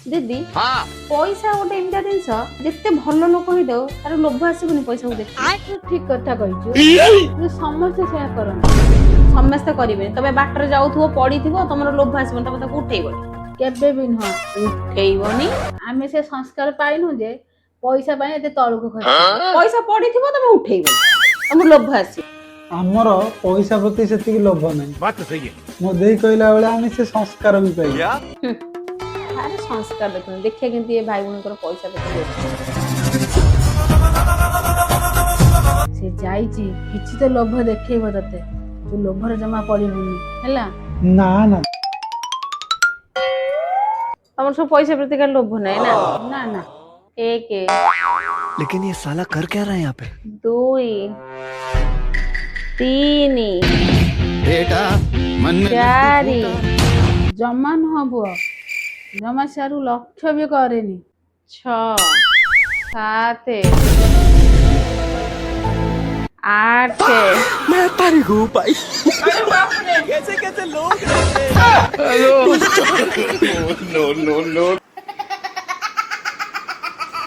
दीदी हाँ पैसा गोटे एमती जिनस जिते भल लोक ही दो तार लोभ आसबनी पैसा को देख ठीक कथा कहଛୁ ସମସ୍ତେ ସେୟା କରନ୍ତି समस्ते करेंगे तबे बाटर जाऊथो पड़ी तुम लोभ आसबन तब ताको उठेबनी କେବେ ବି ନୁହଁ उठेबनी ଆମେ ସେ ସଂସ୍କାର ପାଇନୁ ଯେ ପଇସା ପାଇଁ ଏତେ ତଳକୁ ଖସି पैसा पड़ी तुम उठेबनी तुम लोभ आस ଆମର ପଇସା ପ୍ରତି ସେତିକି ଲୋଭ ନାହିଁ। बात तो सही है ମୋ ଦେଇ କହିଲା ବେଳେ ଆମେ ସେ ସଂସ୍କାର ବି ପାଇଲୁ। क्या अरे संस्कार देखो देखिए केमती भाई भूणीकर पैसा पत्र ସେ ଯାଇଛି କିଛି ତ ଲୋଭ ଦେଖେଇବ ତତେ ତୁ ଲୋଭରେ ଜମା ପଡିବୁନି ହେଲା ନା ନା तुम सब पैसा प्रति का लोभ नहीं ना ନା ନା एक लेकिन ये साला कर क्या रहा है यहाँ पे? दुई तीन बेटा मन में चारि ଜମା ନୁହଁ ପୁଅ ଜମା ସିଆଡୁ ଲକ୍ଷ୍ୟ ବି କରେନି छ सात आठ मैं तारीख हूँ भाई। No no no